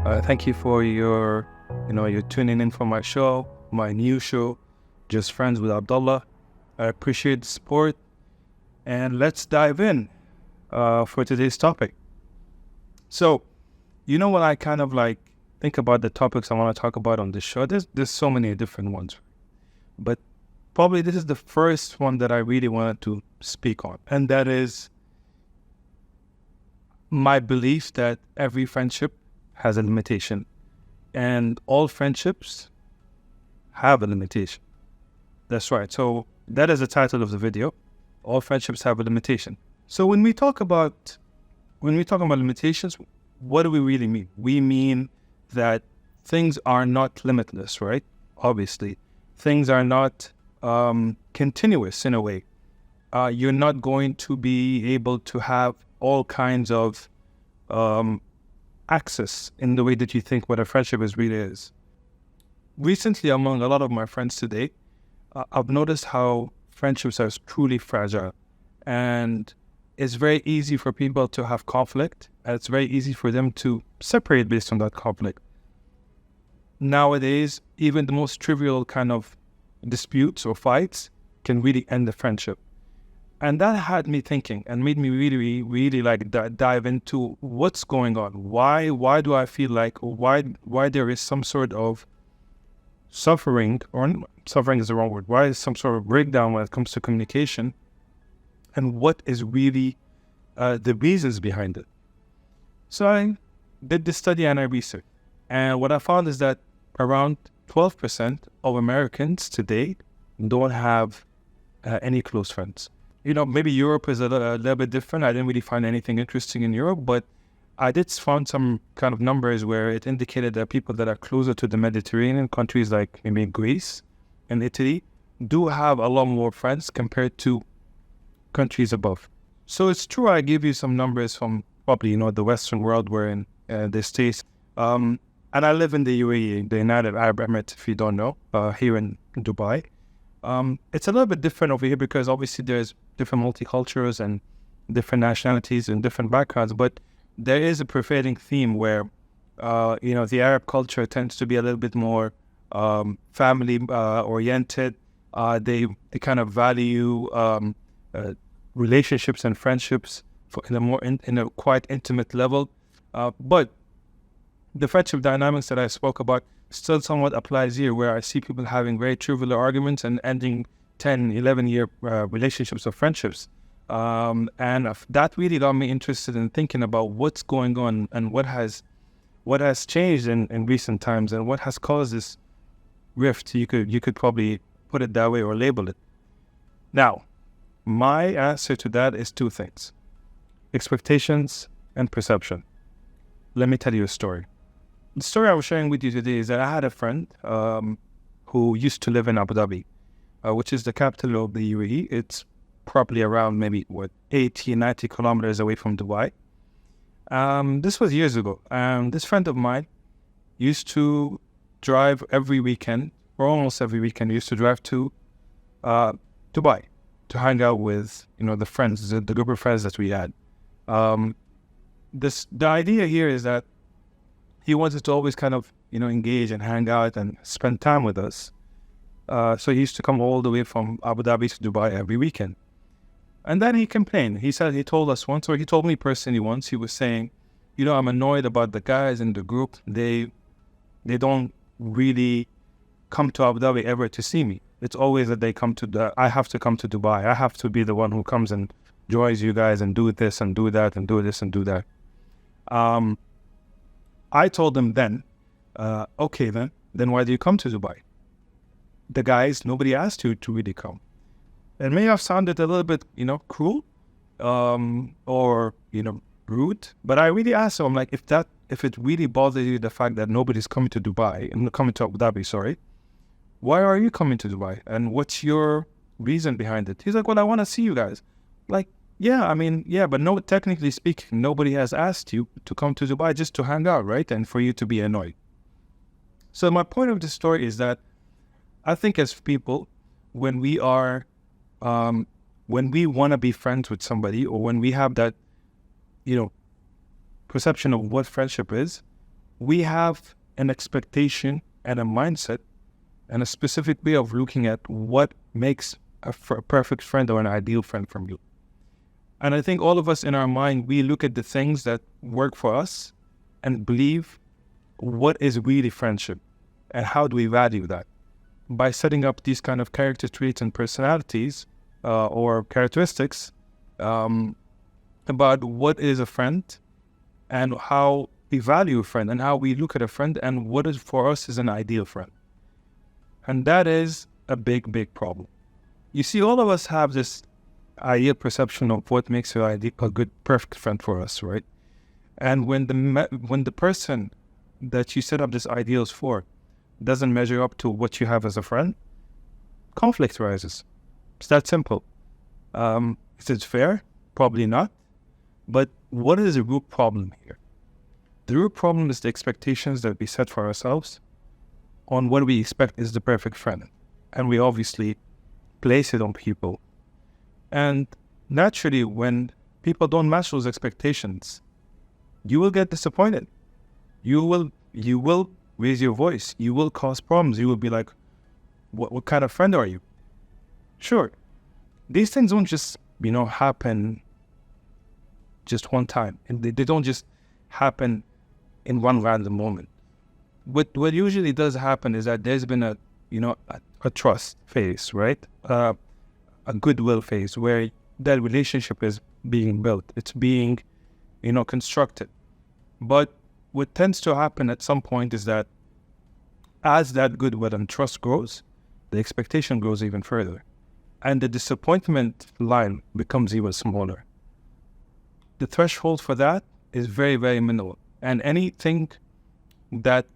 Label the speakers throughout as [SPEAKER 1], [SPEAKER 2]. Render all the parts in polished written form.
[SPEAKER 1] Thank you for your tuning in for my show, my new show, Just Friends with Abdullah. I appreciate the support, and let's dive in for today's topic. So, when I kind of like think about the topics I want to talk about on this show, there's so many different ones, but probably this is the first one that I really wanted to speak on, and that is my belief that every friendship has a limitation, and all friendships have a limitation. That's right. So that is the title of the video. All friendships have a limitation. So when we talk about limitations, what do we really mean? We mean that things are not limitless, right? Obviously, things are not continuous in a way. You're not going to be able to have all kinds of access in the way that you think what a friendship really is. Recently, among a lot of my friends today, I've noticed how friendships are truly fragile, and it's very easy for people to have conflict, and it's very easy for them to separate based on that conflict. Nowadays, even the most trivial kind of disputes or fights can really end the friendship. And that had me thinking and made me really, really like dive into what's going on. Why do I feel like, or why there is some sort of suffering, or suffering is the wrong word. Why is some sort of breakdown when it comes to communication, and what is really the reasons behind it? So I did this study and I researched, and what I found is that around 12% of Americans today don't have any close friends. Maybe Europe is a little bit different. I didn't really find anything interesting in Europe, but I did find some kind of numbers where it indicated that people that are closer to the Mediterranean, countries like maybe Greece and Italy, do have a lot more friends compared to countries above. So it's true, I give you some numbers from probably, the Western world we're in, the States. And I live in the UAE, the United Arab Emirates, if you don't know, here in Dubai. It's a little bit different over here because obviously there's different multicultures and different nationalities and different backgrounds, but there is a pervading theme where, the Arab culture tends to be a little bit more family oriented. They kind of value relationships and friendships in a quite intimate level. But the friendship dynamics that I spoke about still somewhat applies here, where I see people having very trivial arguments and ending 10, 11-year relationships or friendships. And that really got me interested in thinking about what's going on and what has changed in recent times and what has caused this rift. You could probably put it that way or label it. Now, my answer to that is two things: expectations and perception. Let me tell you a story. The story I was sharing with you today is that I had a friend who used to live in Abu Dhabi, which is the capital of the UAE. It's probably around maybe 80, 90 kilometers away from Dubai. This was years ago. This friend of mine used to drive every weekend, or almost every weekend, used to drive to Dubai to hang out with, the friends, the group of friends that we had. The idea here is that he wanted to always kind of, engage and hang out and spend time with us. So he used to come all the way from Abu Dhabi to Dubai every weekend. And then he complained. He told us once, or he told me personally once, he was saying, I'm annoyed about the guys in the group. They don't really come to Abu Dhabi ever to see me. It's always that I have to come to Dubai. I have to be the one who comes and joins you guys and do this and do that and do this and do that. I told him then, okay then why do you come to Dubai? The guys, nobody asked you to really come. It may have sounded a little bit, cruel, or, rude, but I really asked him, like, if it really bothers you, the fact that nobody's coming to Dubai, and coming to Abu Dhabi, sorry, why are you coming to Dubai? And what's your reason behind it? He's like, well, I want to see you guys. Like, yeah, but no, technically speaking, nobody has asked you to come to Dubai just to hang out, right? And for you to be annoyed. So my point of the story is that I think as people, when we want to be friends with somebody, or when we have that, perception of what friendship is, we have an expectation and a mindset and a specific way of looking at what makes a perfect friend or an ideal friend from you. And I think all of us in our mind, we look at the things that work for us and believe what is really friendship and how do we value that. By setting up these kind of character traits and personalities or characteristics about what is a friend and how we value a friend and how we look at a friend and what is for us is an ideal friend. And that is a big, big problem. You see, all of us have this ideal perception of what makes a good, perfect friend for us, right? And when the person that you set up these ideals for doesn't measure up to what you have as a friend, conflict arises. It's that simple. Is it fair? Probably not. But what is the root problem here? The root problem is the expectations that we set for ourselves on what we expect is the perfect friend. And we obviously place it on people. And naturally, when people don't match those expectations, you will get disappointed. You will raise your voice. You will cause problems. You will be like, what kind of friend are you? Sure. These things don't just, happen just one time. And they don't just happen in one random moment. What usually does happen is that there's been a trust phase, right? A goodwill phase where that relationship is being built. It's being, constructed. But what tends to happen at some point is that as that goodwill and trust grows, the expectation grows even further. And the disappointment line becomes even smaller. The threshold for that is very, very minimal. And anything that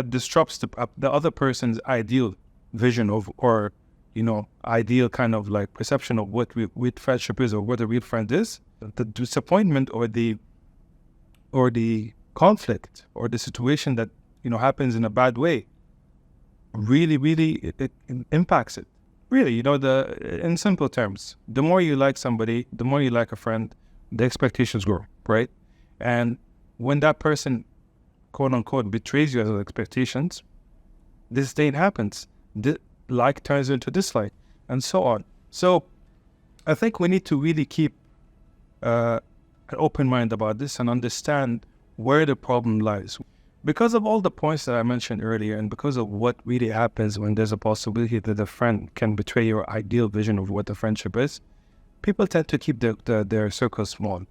[SPEAKER 1] disrupts the other person's ideal vision of, or ideal kind of like perception of what friendship is or what a real friend is, the disappointment or the conflict or the situation that happens in a bad way really, really it impacts it. Really, in simple terms, the more you like somebody, the more you like a friend, the expectations grow, right? And when that person, quote unquote, betrays you as expectations, this thing happens. Like turns into dislike, and so on. So I think we need to really keep an open mind about this and understand where the problem lies. Because of all the points that I mentioned earlier, and because of what really happens when there's a possibility that a friend can betray your ideal vision of what a friendship is, people tend to keep their circles small.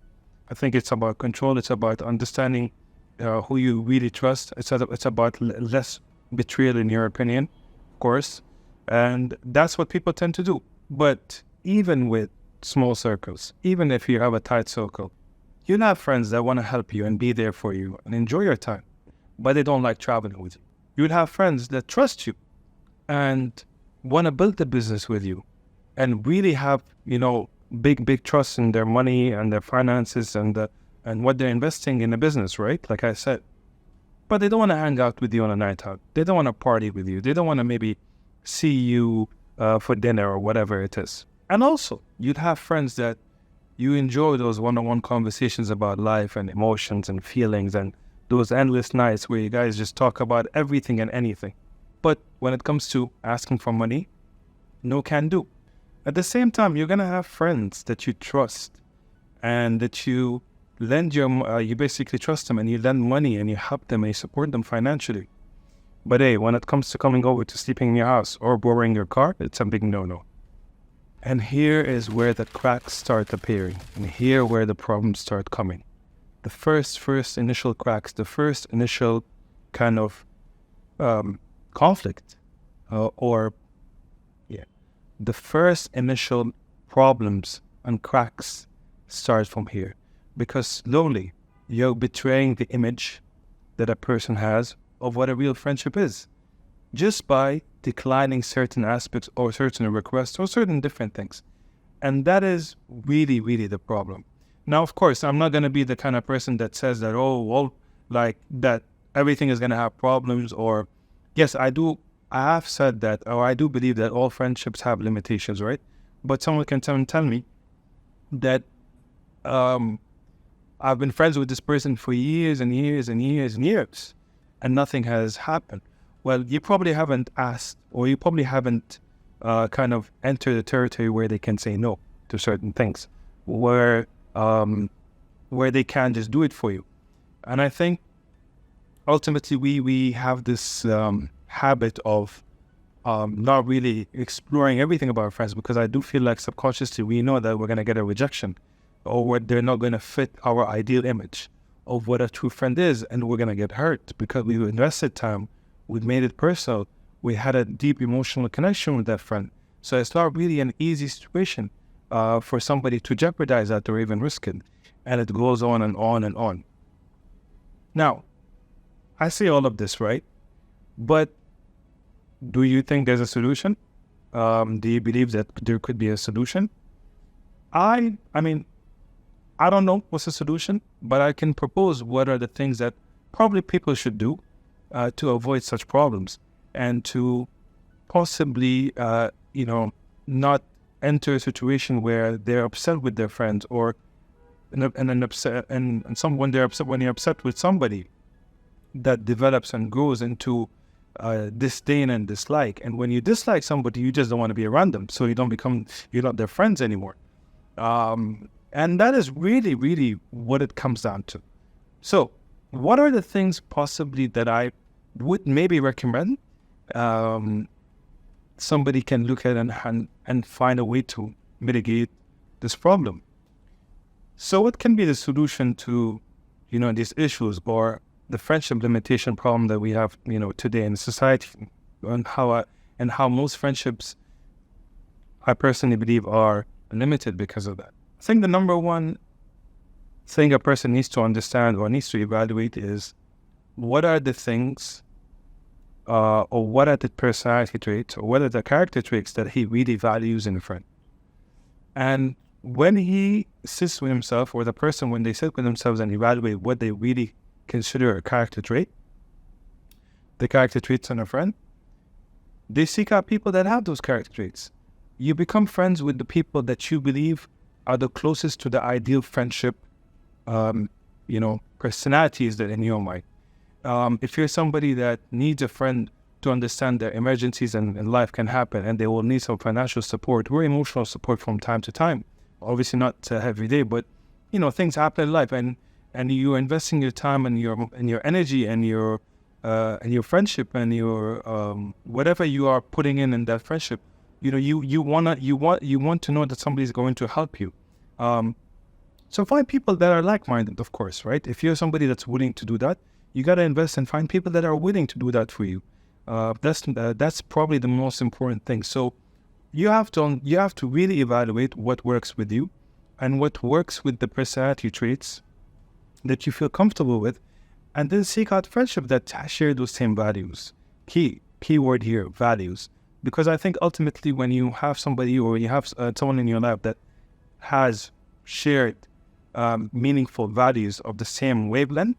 [SPEAKER 1] I think it's about control. It's about understanding who you really trust. It's about less betrayal, in your opinion, of course. And that's what people tend to do. But even with small circles, even if you have a tight circle, you'll have friends that want to help you and be there for you and enjoy your time, but they don't like traveling with you. You'll have friends that trust you and want to build a business with you and really have, big trust in their money and their finances and what they're investing in the business, right? Like I said. But they don't want to hang out with you on a night out. They don't want to party with you. They don't want to maybe see you for dinner or whatever it is. And also, you'd have friends that you enjoy those one-on-one conversations about life and emotions and feelings and those endless nights where you guys just talk about everything and anything. But when it comes to asking for money, no can do. At the same time, you're going to have friends that you trust and that you lend you basically trust them and you lend money and you help them and you support them financially. But hey, when it comes to coming over to sleeping in your house or borrowing your car, it's a big no-no. And here is where the cracks start appearing, and here where the problems start coming. The first initial cracks, the first initial kind of conflict, the first initial problems and cracks start from here. Because slowly, you're betraying the image that a person has of what a real friendship is, just by declining certain aspects or certain requests or certain different things. And that is really, really the problem. Now, of course, I'm not going to be the kind of person that says that, that everything is going to have problems, or yes, I have said that, or I do believe that all friendships have limitations, right? But someone can tell me that I've been friends with this person for years and years and years and years. and nothing has happened. Well, you probably haven't asked, or you probably haven't kind of entered the territory where they can say no to certain things, where they can just do it for you. And I think ultimately we have this habit of not really exploring everything about our friends, because I do feel like subconsciously we know that we're going to get a rejection, or they're not going to fit our ideal image of what a true friend is, and we're going to get hurt because we've invested time, we've made it personal, we had a deep emotional connection with that friend. So it's not really an easy situation for somebody to jeopardize that or even risk it. And it goes on and on and on. Now, I say all of this, right? But do you think there's a solution? Do you believe that there could be a solution? I mean, I don't know what's the solution, but I can propose what are the things that probably people should do to avoid such problems, and to possibly, not enter a situation where they're upset with their friends, or when you're upset with somebody, that develops and grows into disdain and dislike. And when you dislike somebody, you just don't want to be around them, so you're not their friends anymore. And that is really, really what it comes down to. So what are the things possibly that I would maybe recommend somebody can look at and find a way to mitigate this problem? So what can be the solution to, these issues, or the friendship limitation problem that we have, today in society, and how most friendships, I personally believe, are limited because of that? I think the number one thing a person needs to understand or needs to evaluate is, what are the things or what are the personality traits, or what are the character traits that he really values in a friend? And when he sits with himself, or the person, when they sit with themselves and evaluate what they really consider a character trait, the character traits in a friend, they seek out people that have those character traits. You become friends with the people that you believe are the closest to the ideal friendship, personalities that in your mind. If you're somebody that needs a friend to understand that emergencies in life can happen, and they will need some financial support or emotional support from time to time, obviously not every day, but things happen in life, and you're investing your time and your energy and your friendship and your whatever you are putting in that friendship. You want to know that somebody's going to help you. So find people that are like-minded, of course, right? If you're somebody that's willing to do that, you got to invest and find people that are willing to do that for you. That's probably the most important thing. So you have to really evaluate what works with you, and what works with the personality traits that you feel comfortable with, and then seek out friendship that share those same values. Keyword here, values. Because I think ultimately when you have somebody, or you have someone in your life that has shared meaningful values of the same wavelength,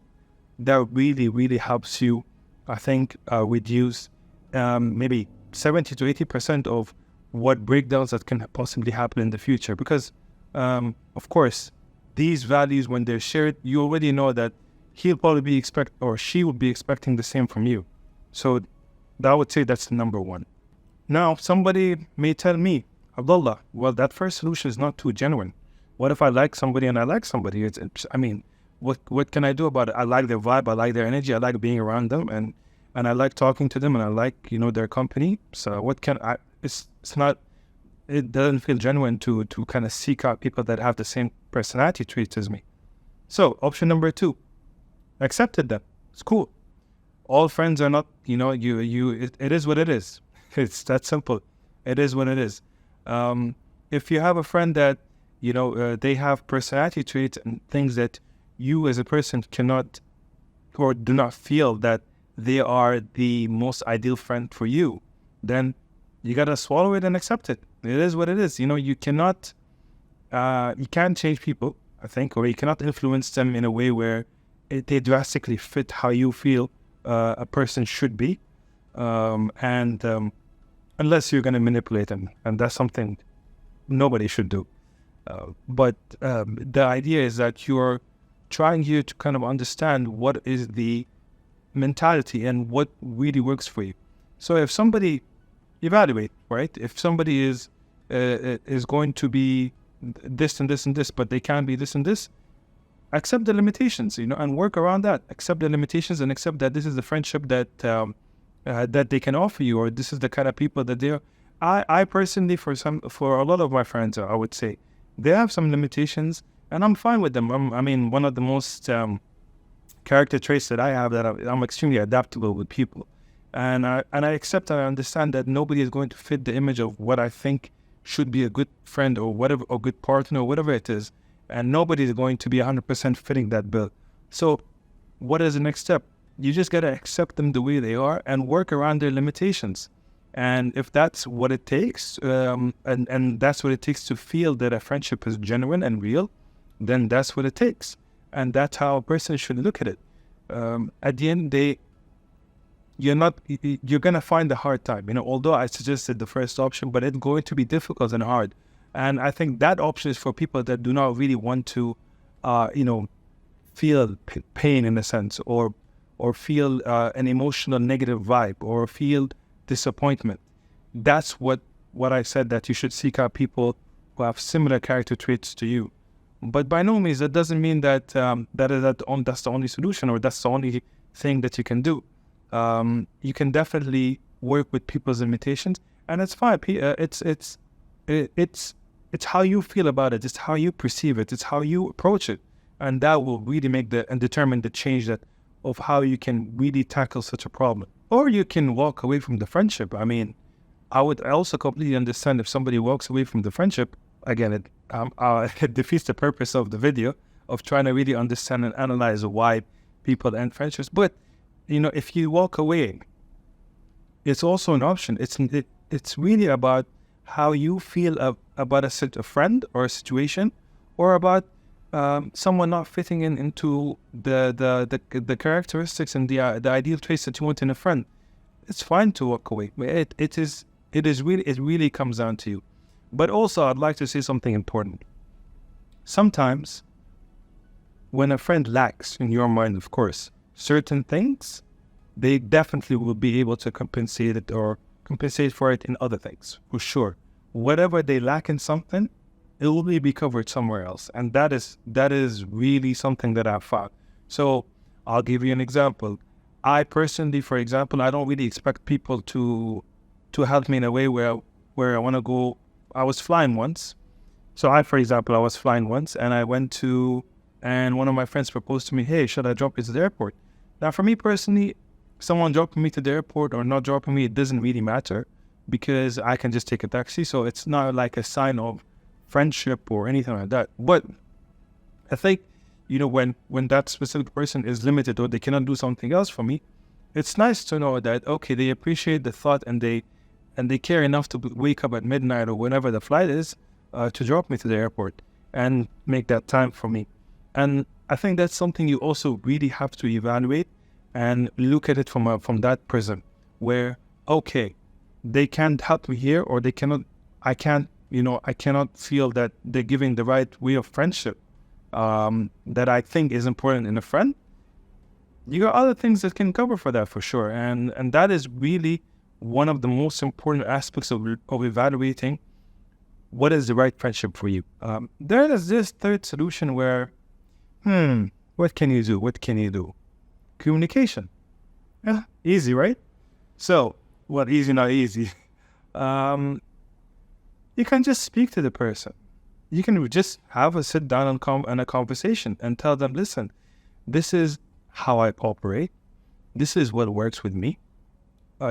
[SPEAKER 1] that really, really helps you, I think, reduce maybe 70 to 80% of what breakdowns that can possibly happen in the future. Because, of course, these values, when they're shared, you already know that he'll probably she will be expecting the same from you. So I would say that's the number one. Now, somebody may tell me, Abdullah, well, that first solution is not too genuine. What if I like somebody and I like somebody? What can I do about it? I like their vibe, I like their energy, I like being around them, and I like talking to them, and I like, their company. So it doesn't feel genuine to kind of seek out people that have the same personality traits as me. So option number 2, accepted them. It's cool. All friends are not, it is what it is. It's that simple. It is what it is. If you have a friend that, they have personality traits and things that you as a person cannot or do not feel that they are the most ideal friend for you, then you got to swallow it and accept it. It is what it is. You can't change people, I think, or you cannot influence them in a way where they drastically fit how you feel a person should be. Unless you're going to manipulate them, and that's something nobody should do. But the idea is that you're trying here to kind of understand what is the mentality and what really works for you. So if somebody evaluate, right? If somebody is going to be this and this and this, but they can't be this and this, accept the limitations, and work around that. Accept the limitations and accept that this is the friendship that they can offer you, or this is the kind of people that they're. I personally, for a lot of my friends, I would say, they have some limitations, and I'm fine with them. One of the most character traits that I have, that I'm extremely adaptable with people, and I accept and I understand that nobody is going to fit the image of what I think should be a good friend or whatever, or good partner or whatever it is, and nobody is going to be 100% fitting that bill. So, what is the next step? You just gotta accept them the way they are and work around their limitations. And if that's what it takes, and that's what it takes to feel that a friendship is genuine and real, then that's what it takes. And that's how a person should look at it. At the end of the day, you're going to find a hard time. Although I suggested the first option, but it's going to be difficult and hard. And I think that option is for people that do not really want to, feel pain in a sense, or feel an emotional negative vibe, or feel disappointment. That's what I said, that you should seek out people who have similar character traits to you. But by no means, that doesn't mean that that's the only solution, or that's the only thing that you can do. You can definitely work with people's limitations, and it's fine. It's how you feel about it. It's how you perceive it. It's how you approach it, and that will really make and determine the change of how you can really tackle such a problem. Or you can walk away from the friendship. I also completely understand if somebody walks away from the friendship. Again, it defeats the purpose of the video, of trying to really understand and analyze why people end friendships. But, if you walk away, it's also an option. It's really about how you feel about a friend or a situation, or about someone not fitting into the characteristics and the ideal traits that you want in a friend. It's fine to walk away. It really comes down to you. But also, I'd like to say something important. Sometimes, when a friend lacks, in your mind, of course, certain things, they definitely will be able to compensate it, or compensate for it in other things, for sure. Whatever they lack in something, it will be covered somewhere else. And that is really something that I've found. So I'll give you an example. I personally, for example, I don't really expect people to help me in a way where I want to go. I was flying once. For example, I was flying once, and and one of my friends proposed to me, hey, should I drop you to the airport? Now, for me personally, someone dropping me to the airport or not dropping me, it doesn't really matter, because I can just take a taxi. So it's not like a sign of friendship or anything like that. But I think, when that specific person is limited, or they cannot do something else for me, it's nice to know that, okay, they appreciate the thought, and they care enough to wake up at midnight or whenever the flight is, to drop me to the airport and make that time for me. And I think that's something you also really have to evaluate and look at it from that prism, where, okay, they can't help me here, or I cannot feel that they're giving the right way of friendship that I think is important in a friend. You got other things that can cover for that, for sure. And that is really one of the most important aspects of evaluating what is the right friendship for you. There is this third solution where, what can you do? What can you do? Communication. Yeah, easy, right? So, easy, not easy. You can just speak to the person. You can just have a sit down and a conversation, and tell them, listen, this is how I operate. This is what works with me.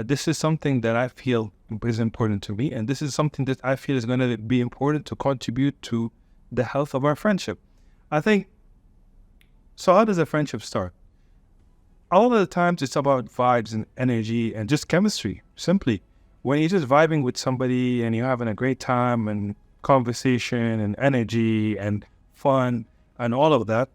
[SPEAKER 1] This is something that I feel is important to me, and this is something that I feel is going to be important to contribute to the health of our friendship. I think, so how does a friendship start? A lot of the times it's about vibes and energy and just chemistry, simply. When you're just vibing with somebody and you're having a great time and conversation and energy and fun and all of that,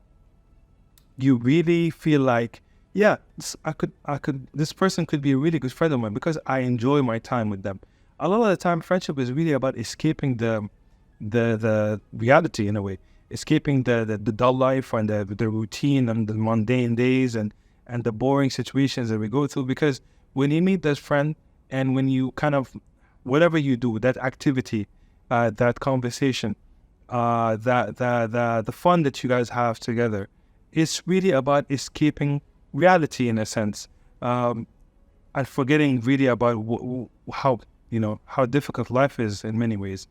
[SPEAKER 1] you really feel like, yeah, this person could be a really good friend of mine because I enjoy my time with them. A lot of the time, friendship is really about escaping the reality, in a way, escaping the dull life and the routine and the mundane days, and and the boring situations that we go through. Because when you meet that friend, and when you kind of, whatever you do, that activity, that conversation, the fun that you guys have together, it's really about escaping reality in a sense, and forgetting really about how, how difficult life is in many ways.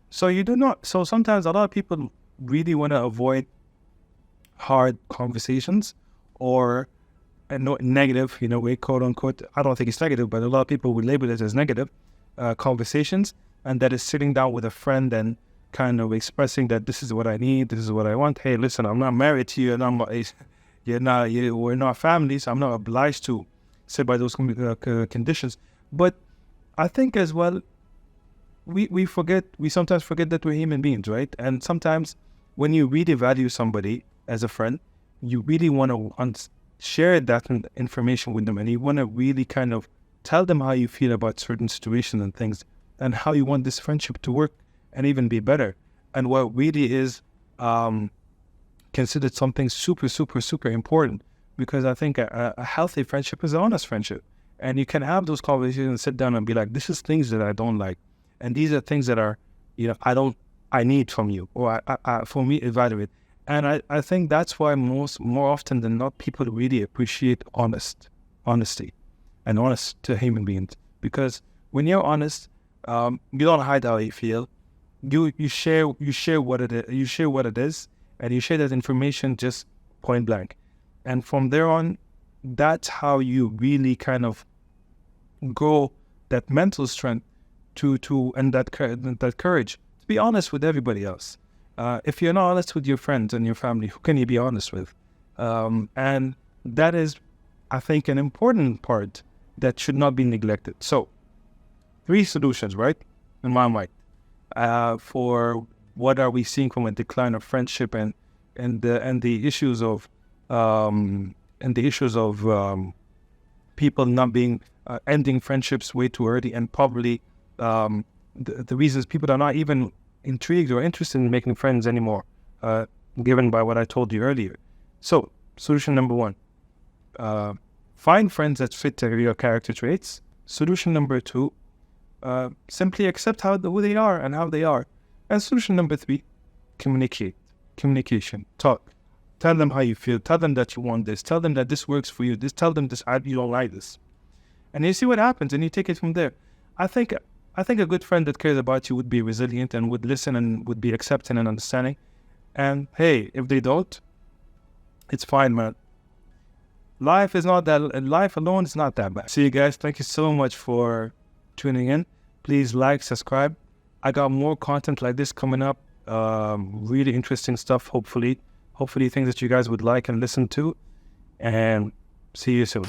[SPEAKER 1] So you do not. So sometimes a lot of people really want to avoid hard conversations, or negative, way, quote unquote. I don't think it's negative, but a lot of people would label it as negative conversations, and that is sitting down with a friend and kind of expressing that this is what I need, this is what I want. Hey, listen, I'm not married to you, and we're not family, so I'm not obliged to sit by those conditions. But I think as well, we sometimes forget that we're human beings, right? And sometimes when you really value somebody as a friend, you really want to share that information with them, and you want to really kind of tell them how you feel about certain situations and things, and how you want this friendship to work and even be better. And what really is considered something super, super, super important, because I think a healthy friendship is an honest friendship. And you can have those conversations and sit down and be like, this is things that I don't like, and these are things that are, I need from you, or for me, evaluate. And I think that's why more often than not, people really appreciate honesty, and honest to human beings. Because when you're honest, you don't hide how you feel. You share what it is. You share what it is, and you share that information just point blank. And from there on, that's how you really kind of grow that mental strength and that courage to be honest with everybody else. If you're not honest with your friends and your family, who can you be honest with? And that is, I think, an important part that should not be neglected. So, 3 solutions, right, in my mind, for what are we seeing from a decline of friendship, and the issues of people not being ending friendships way too early, and probably the reasons people are not even intrigued or interested in making friends anymore, given by what I told you earlier. So, solution number 1, find friends that fit your character traits. Solution number 2, simply accept who they are and how they are. And solution number 3, communication, talk. Tell them how you feel. Tell them that you want this. Tell them that this works for you. Tell them this. You don't like this, and you see what happens, and you take it from there. I think a good friend that cares about you would be resilient and would listen and would be accepting and understanding. And hey, if they don't, it's fine, man. Life alone is not that bad. See you guys. Thank you so much for tuning in. Please like, subscribe. I got more content like this coming up. Really interesting stuff, hopefully things that you guys would like and listen to. And see you soon.